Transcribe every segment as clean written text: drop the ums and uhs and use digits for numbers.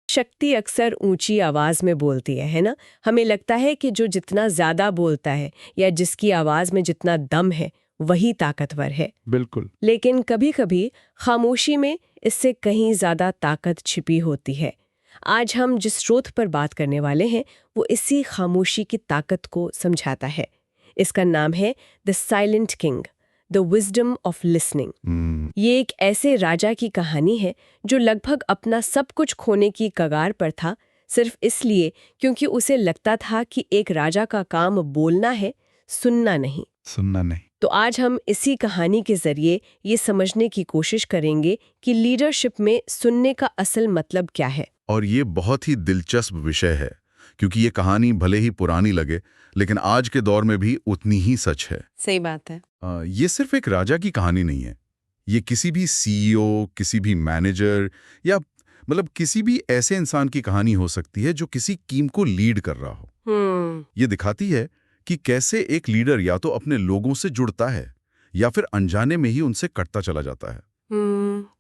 शक्ति अक्सर ऊंची आवाज में बोलती है ना? हमें लगता है कि जो जितना ज्यादा बोलता है या जिसकी आवाज में जितना दम है वही ताकतवर है। बिल्कुल। लेकिन कभी-कभी खामोशी में इससे कहीं ज्यादा ताकत छिपी होती है। आज हम जिस स्रोत पर बात करने वाले हैं वो इसी खामोशी की ताकत को समझाता है। इसका नाम है the silent king, the wisdom of listening. ये एक ऐसे राजा की कहानी है जो लगभग अपना सब कुछ खोने की कगार पर था, सिर्फ इसलिए क्योंकि उसे लगता था कि एक राजा का काम बोलना है, सुनना नहीं। सुनना नहीं। तो आज हम इसी कहानी के जरिए ये समझने की कोशिश करेंगे कि लीडरशिप में सुनने का असल मतलब क्या है। और ये बहुत ही दिलचस्प विषय है, क्योंकि ये कहानी भले ही पुरानी लगे लेकिन आज के दौर में भी उतनी ही सच है। सही बात है। ये सिर्फ एक राजा की कहानी नहीं है। ये किसी भी सीईओ, किसी भी मैनेजर या किसी भी ऐसे इंसान की कहानी हो सकती है जो किसी टीम को लीड कर रहा हो। ये दिखाती है कि कैसे एक लीडर या तो अपने लोगों से जुड़ता है या फिर अनजाने में ही उनसे कटता चला जाता है।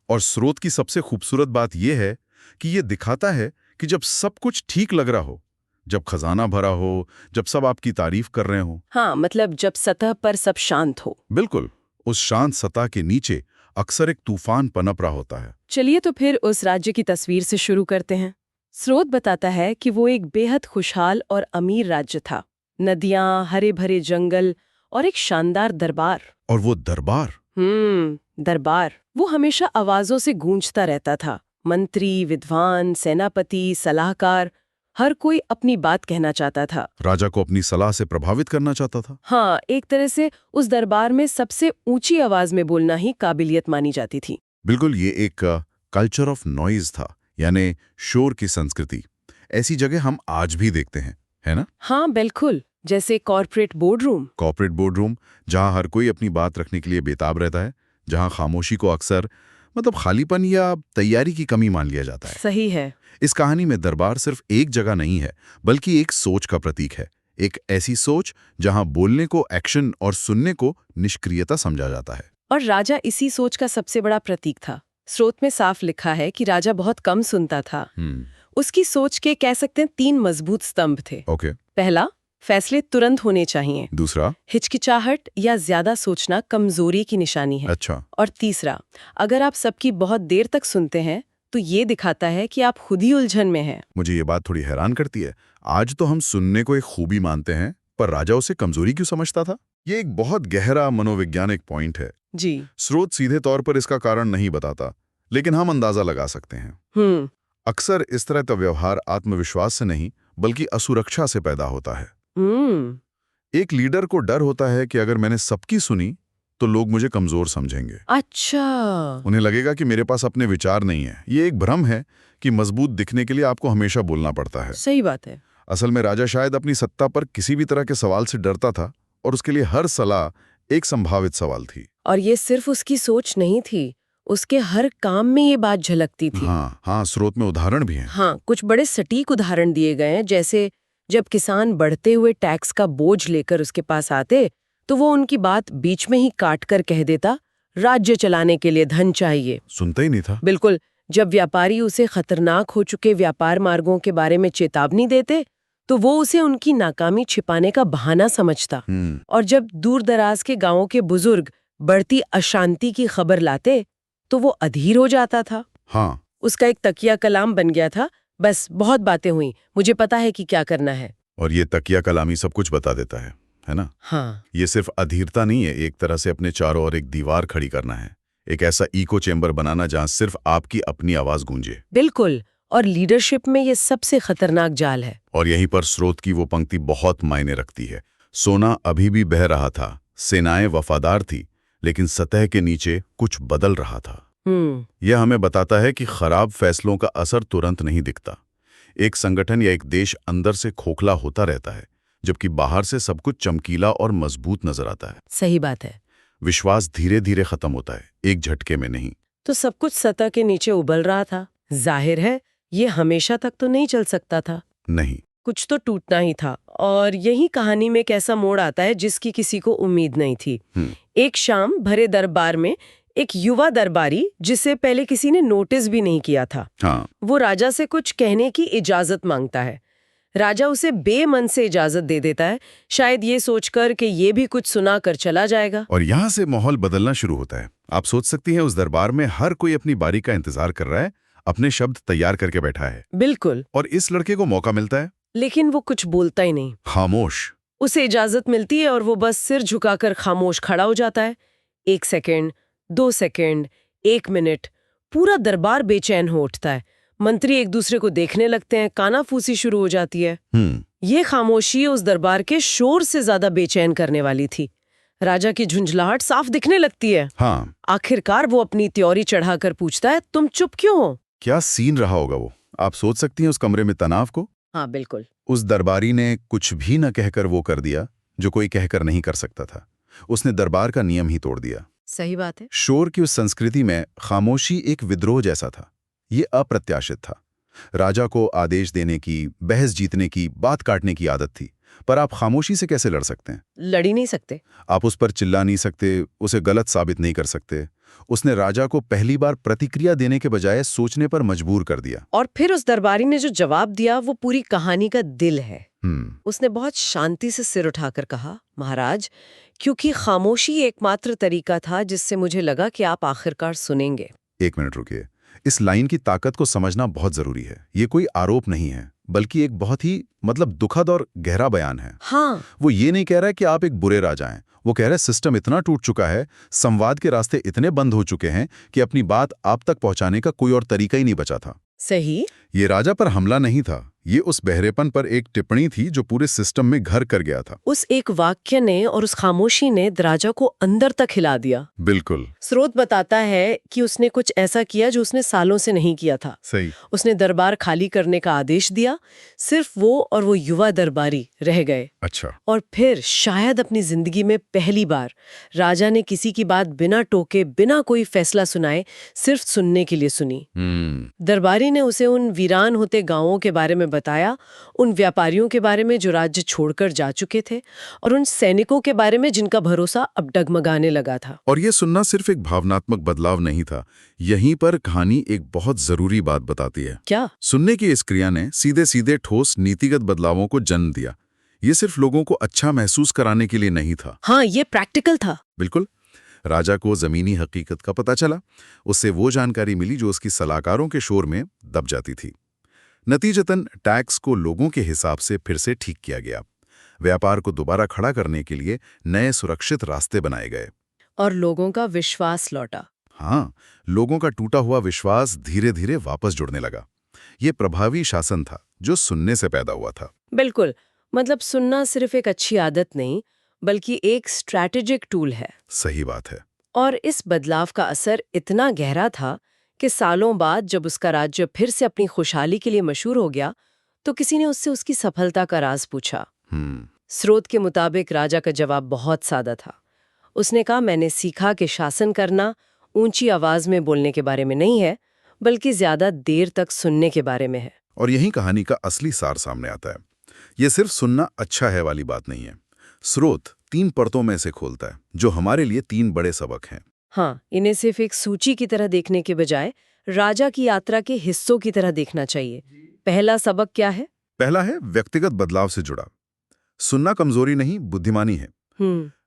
और स्रोत की सबसे खूबसूरत बात यह है कि ये दिखाता है कि जब सब कुछ ठीक लग रहा हो, जब खजाना भरा हो, जब सब आपकी तारीफ कर रहे हो, हाँ, मतलब जब सतह पर सब शांत हो। बिल्कुल, उस शांत सतह के नीचे अक्सर एक तूफान पनप रहा होता है। चलिए तो फिर उस राज्य की तस्वीर से शुरू करते हैं। स्रोत बताता है कि वो एक बेहद खुशहाल और अमीर राज्य था। नदियां, हरे भरे जंगल और एक शानदार दरबार। और वो दरबार, दरबार वो हमेशा आवाजों से गूंजता रहता था। मंत्री, विद्वान, सेनापति, सलाहकार, हर कोई अपनी बात कहना चाहता था। राजा को अपनी सलाह से प्रभावित करना चाहता था। हाँ, एक तरह से उस दरबार में सबसे ऊंची आवाज में बोलना ही काबिलियत मानी जाती थी। बिल्कुल, ये एक कल्चर ऑफ नॉइज था, यानी शोर की संस्कृति। ऐसी जगह हम आज भी देखते हैं, है ना? हाँ बिल्कुल, जैसे कॉर्पोरेट बोर्डरूम, जहां हर कोई अपनी बात रखने के लिए बेताब रहता है, जहां खामोशी को अक्सर खालीपन या तैयारी की कमी मान लिया जाता है। सही है। इस कहानी में दरबार सिर्फ एक जगह नहीं है, बल्कि एक सोच का प्रतीक है। एक ऐसी सोच जहां बोलने को एक्शन और सुनने को निष्क्रियता समझा जाता है। और राजा इसी सोच का सबसे बड़ा प्रतीक था। स्रोत में साफ लिखा है कि राजा बहुत कम सुनता था। उसकी सोच के कह सकते हैं 3 मजबूत स्तंभ थे। ओके। पहला, फैसले तुरंत होने चाहिए। दूसरा, हिचकिचाहट या ज्यादा सोचना कमजोरी की निशानी है। अच्छा। और तीसरा, अगर आप सबकी बहुत देर तक सुनते हैं तो ये दिखाता है कि आप खुद ही उलझन में हैं। मुझे ये बात थोड़ी हैरान करती है। आज तो हम सुनने को एक खूबी मानते हैं, पर राजा उसे कमजोरी क्यों समझता था? ये एक बहुत गहरा मनोवैज्ञानिक पॉइंट है जी। स्रोत सीधे तौर पर इसका कारण नहीं बताता, लेकिन हम अंदाजा लगा सकते हैं। अक्सर इस तरह का व्यवहार आत्मविश्वास से नहीं बल्कि असुरक्षा से पैदा होता है। एक लीडर को डर होता है कि अगर मैंने सबकी सुनी तो लोग मुझे कमजोर समझेंगे। अच्छा। उन्हें लगेगा कि मेरे पास अपने विचार नहीं है। ये एक भ्रम है कि मजबूत दिखने के लिए आपको हमेशा बोलना पड़ता है। सही बात है। असल में राजा शायद अपनी सत्ता पर किसी भी तरह के सवाल से डरता था और उसके लिए हर सलाह एक संभावित सवाल थी। और ये सिर्फ उसकी सोच नहीं थी, उसके हर काम में ये बात झलकती थी। हाँ, स्रोत में उदाहरण भी हैं। हाँ, कुछ बड़े सटीक उदाहरण दिए गए हैं, जैसे जब किसान बढ़ते हुए टैक्स का बोझ लेकर उसके पास आते तो वो उनकी बात बीच में ही काट कर कह देता, राज्य चलाने के लिए धन चाहिए। सुनता ही नहीं था। बिल्कुल। जब व्यापारी उसे खतरनाक हो चुके व्यापार मार्गों के बारे में चेतावनी देते तो वो उसे उनकी नाकामी छिपाने का बहाना समझता। और जब दूर दराज के गांवों के बुजुर्ग बढ़ती अशांति की खबर लाते तो वो अधीर हो जाता था। हाँ। उसका एक तकिया कलाम बन गया था, बस बहुत बातें हुई, मुझे पता है कि क्या करना है। और ये तकिया कलामी सब कुछ बता देता है ना? हाँ। ये सिर्फ अधीरता नहीं है, एक तरह से अपने चारों ओर एक दीवार खड़ी करना है, एक ऐसा इको चेंबर बनाना जहां सिर्फ आपकी अपनी आवाज गूंजे। बिल्कुल। और लीडरशिप में ये सबसे खतरनाक जाल है। और यहीं पर स्रोत की वो पंक्ति बहुत मायने रखती है। सोना अभी भी बह रहा था, सेनाएं वफादार थी, लेकिन सतह के नीचे कुछ बदल रहा था। यह हमें बताता है कि खराब फैसलों का असर तुरंत नहीं दिखता। एक संगठन या एक देश अंदर से खोखला होता रहता है, जबकि बाहर से सब कुछ चमकीला और मजबूत नजर आता है। सही बात है। विश्वास धीरे धीरे खत्म होता है, एक झटके में नहीं। तो सब कुछ सतह के नीचे उबल रहा था। जाहिर है ये हमेशा तक तो नहीं चल सकता था। नहीं, कुछ तो टूटना ही था। और यही कहानी में एक ऐसा मोड़ आता है जिसकी किसी को उम्मीद नहीं थी। एक शाम भरे दरबार में एक युवा दरबारी जिसे पहले किसी ने नोटिस भी नहीं किया था, हाँ, वो राजा से कुछ कहने की इजाजत मांगता है। राजा उसे बेमन से इजाजत दे देता है, शायद ये सोचकर कि ये भी कुछ सुना कर चला जाएगा। और यहाँ से माहौल बदलना शुरू होता है। आप सोच सकती हैं उस दरबार में हर कोई अपनी बारी का इंतजार कर रहा है, अपने शब्द तैयार करके बैठा है। बिल्कुल। और इस लड़के को मौका मिलता है। लेकिन वो कुछ बोलता ही नहीं। खामोश। उसे इजाजत मिलती है और वो बस सिर झुकाकर खामोश खड़ा हो जाता है। 1 सेकंड, 2 सेकंड, 1 मिनट, पूरा दरबार बेचैन हो उठता है। मंत्री एक दूसरे को देखने लगते हैं, कानाफूसी शुरू हो जाती है। ये खामोशी उस दरबार के शोर से ज्यादा बेचैन करने वाली थी। राजा की झुंझलाहट साफ दिखने लगती है। हाँ। आखिरकार वो अपनी त्योरी चढ़ाकर पूछता है, तुम चुप क्यों हो? क्या सीन रहा होगा वो? आप सोच सकती हैं उस कमरे में तनाव को। हाँ बिल्कुल। उस दरबारी ने कुछ भी न कहकर वो कर दिया जो कोई कहकर नहीं कर सकता था। उसने दरबार का नियम ही तोड़ दिया। सही बात है। शोर की उस संस्कृति में खामोशी एक विद्रोह जैसा था। ये अप्रत्याशित था। राजा को आदेश देने की, बहस जीतने की, बात काटने की आदत थी, पर आप खामोशी से कैसे लड़ सकते हैं? लड़ ही नहीं सकते। आप उस पर चिल्ला नहीं सकते, उसे गलत साबित नहीं कर सकते। उसने राजा को पहली बार प्रतिक्रिया देने के बजाय सोचने पर मजबूर कर दिया। और फिर उस दरबारी ने जो जवाब दिया वो पूरी कहानी का दिल है। उसने बहुत शांति से सिर उठाकर कहा, महाराज, क्योंकि खामोशी एकमात्र तरीका था जिससे मुझे लगा कि आप आखिरकार सुनेंगे। 1 मिनट रुकिए। इस लाइन की ताकत को समझना बहुत जरूरी है। ये कोई आरोप नहीं है, बल्कि एक बहुत ही दुखद और गहरा बयान है। हाँ। वो ये नहीं कह रहा है कि आप एक बुरे राजा हैं। वो कह रहा है सिस्टम इतना टूट चुका है, संवाद के रास्ते इतने बंद हो चुके हैं कि अपनी बात आप तक पहुंचाने का कोई और तरीका ही नहीं बचा था। सही। ये राजा पर हमला नहीं था, ये उस बहरेपन पर एक टिप्पणी थी जो पूरे सिस्टम में घर कर गया था। उस एक वाक्य ने और उस खामोशी ने राजा को अंदर तक हिला दिया। बिल्कुल। स्रोत बताता है कि उसने कुछ ऐसा किया जो उसने सालों से नहीं किया था। सही। उसने दरबार खाली करने का आदेश दिया। सिर्फ वो और वो युवा दरबारी रह गए। अच्छा। और फिर शायद अपनी जिंदगी में पहली बार राजा ने किसी की बात बिना टोके, बिना कोई फैसला सुनाए, सिर्फ सुनने के लिए सुनी। दरबारी ने उसे उन वीरान होते गांवों के बारे में बताया, उन व्यापारियों के बारे में जो राज्य छोड़कर जा चुके थे, और उन सैनिकों के बारे में जिनका भरोसा अब डगमगाने लगा था। और ये सुनना सिर्फ एक भावनात्मक बदलाव नहीं था। यहीं पर कहानी एक बहुत जरूरी बात बताती है। क्या? सुनने की इस क्रिया ने सीधे सीधे ठोस नीतिगत बदलावों को जन्म दिया। ये सिर्फ लोगों को अच्छा महसूस कराने के लिए नहीं था। हाँ, ये प्रैक्टिकल था। बिल्कुल। राजा को जमीनी हकीकत का पता चला। उससे वो जानकारी मिली जो उसकी सलाहकारों के शोर में दब जाती थी। नतीजतन टैक्स को लोगों के हिसाब से फिर से ठीक किया गया। व्यापार को दोबारा खड़ा करने के लिए नए सुरक्षित रास्ते बनाए गए। और लोगों का विश्वास लौटा। हाँ, लोगों का टूटा हुआ विश्वास धीरे धीरे वापस जुड़ने लगा। ये प्रभावी शासन था जो सुनने से पैदा हुआ था। बिल्कुल। सुनना सिर्फ एक अच्छी आदत नहीं, बल्कि एक स्ट्रैटेजिक टूल है। सही बात है। और इस बदलाव का असर इतना गहरा था कि सालों बाद जब उसका राज्य फिर से अपनी खुशहाली के लिए मशहूर हो गया, तो किसी ने उससे उसकी सफलता का राज पूछा। स्रोत के मुताबिक राजा का जवाब बहुत सादा था। उसने कहा, मैंने सीखा कि शासन करना ऊंची आवाज में बोलने के बारे में नहीं है, बल्कि ज्यादा देर तक सुनने के बारे में है। और यही कहानी का असली सार सामने आता है। ये सिर्फ सुनना अच्छा है वाली बात नहीं है। स्रोत 3 परतों में से खोलता है, जो हमारे लिए 3 बड़े सबक हैं। हाँ, इन्हें सिर्फ एक सूची की तरह देखने के बजाय राजा की यात्रा के हिस्सों की तरह देखना चाहिए। पहला सबक क्या है? पहला है व्यक्तिगत बदलाव से जुड़ा। सुनना कमजोरी नहीं, बुद्धिमानी है।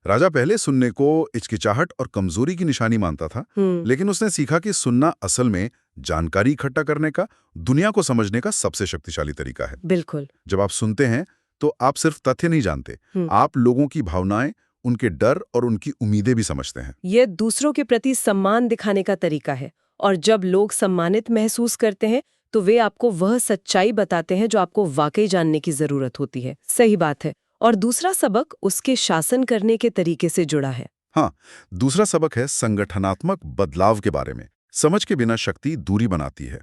राजा पहले सुनने को हिचकिचाहट और कमजोरी की निशानी मानता था, लेकिन उसने सीखा कि सुनना असल में जानकारी इकट्ठा करने का, दुनिया को समझने का सबसे शक्तिशाली तरीका है। बिल्कुल। जब आप सुनते हैं तो आप सिर्फ तथ्य नहीं जानते, आप लोगों की भावनाएं, उनके डर और उनकी उम्मीदें भी समझते हैं। ये दूसरों के प्रति सम्मान दिखाने का तरीका है। और जब लोग सम्मानित महसूस करते हैं तो वे आपको वह सच्चाई बताते हैं जो आपको वाकई जानने की जरूरत होती है। सही बात है। और दूसरा सबक उसके शासन करने के तरीके से जुड़ा है। हाँ, दूसरा सबक है संगठनात्मक बदलाव के बारे में। समझ के बिना शक्ति दूरी बनाती है।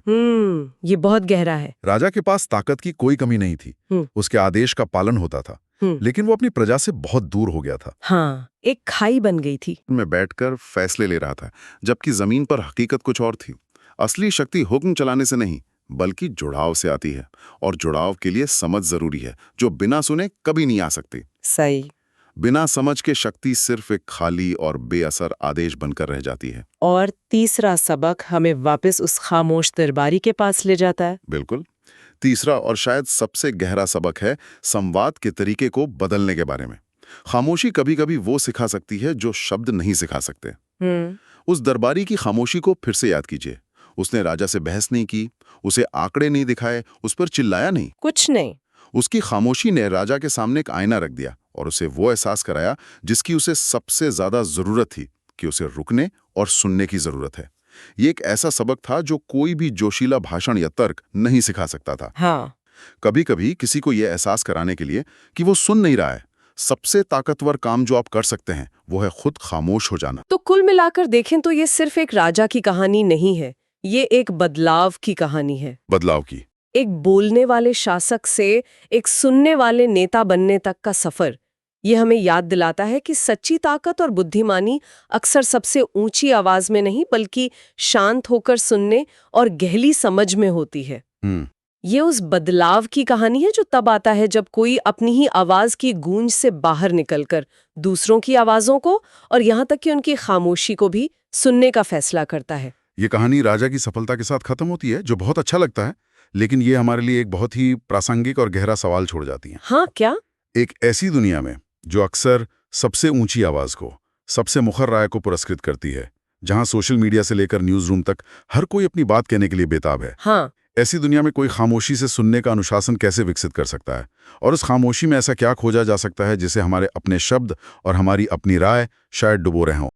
ये बहुत गहरा है। राजा के पास ताकत की कोई कमी नहीं थी। उसके आदेश का पालन होता था, लेकिन वो अपनी प्रजा से बहुत दूर हो गया था। हाँ, एक खाई बन गई थी। मैं बैठकर फैसले ले रहा था, जबकि जमीन पर हकीकत कुछ और थी। असली शक्ति हुक्म चलाने से नहीं, बल्कि जुड़ाव से आती है। और जुड़ाव के लिए समझ जरूरी है, जो बिना सुने कभी नहीं आ सकती। सही। बिना समझ के शक्ति सिर्फ एक खाली और बेअसर आदेश बनकर रह जाती है। और तीसरा सबक हमें वापस उस खामोश दरबारी के पास ले जाता है। बिल्कुल। तीसरा और शायद सबसे गहरा सबक है संवाद के तरीके को बदलने के बारे में। खामोशी कभी-कभी वो सिखा सकती है जो शब्द नहीं सिखा सकते। उस दरबारी की खामोशी को फिर से याद कीजिए। उसने राजा से बहस नहीं की, उसे आंकड़े नहीं दिखाए, उस पर चिल्लाया नहीं, कुछ नहीं। उसकी खामोशी ने राजा के सामने एक आईना रख दिया और उसे वो एहसास कराया जिसकी उसे सबसे ज्यादा जरूरत थी, कि उसे रुकने और सुनने की जरूरत है। ये एक ऐसा सबक था जो कोई भी जोशीला भाषण या तर्क नहीं सिखा सकता था। हाँ। कभी-कभी किसी को यह एहसास कराने के लिए कि वो सुन नहीं रहा है, सबसे ताकतवर काम जो आप कर सकते हैं वो है खुद खामोश हो जाना। तो कुल मिलाकर देखें तो ये सिर्फ एक राजा की कहानी नहीं है, ये एक बदलाव की कहानी है। बदलाव की। एक बोलने वाले शासक से एक सुनने वाले नेता बनने तक का सफर। ये हमें याद दिलाता है कि सच्ची ताकत और बुद्धिमानी अक्सर सबसे ऊंची आवाज में नहीं बल्कि शांत होकर सुनने और गहरी समझ में होती है। ये उस बदलाव की कहानी है जो तब आता है जब कोई अपनी ही आवाज की गूंज से बाहर निकलकर दूसरों की आवाजों को और यहाँ तक कि उनकी खामोशी को भी सुनने का फैसला करता है। ये कहानी राजा की सफलता के साथ खत्म होती है, जो बहुत अच्छा लगता है, लेकिन ये हमारे लिए एक बहुत ही प्रासंगिक और गहरा सवाल छोड़ जाती है। हाँ, क्या? एक ऐसी दुनिया में जो अक्सर सबसे ऊंची आवाज को, सबसे मुखर राय को पुरस्कृत करती है, जहां सोशल मीडिया से लेकर न्यूज रूम तक हर कोई अपनी बात कहने के लिए बेताब है। हाँ। ऐसी दुनिया में कोई खामोशी से सुनने का अनुशासन कैसे विकसित कर सकता है, और उस खामोशी में ऐसा क्या खोजा जा सकता है जिसे हमारे अपने शब्द और हमारी अपनी राय शायद डुबो रहे हों।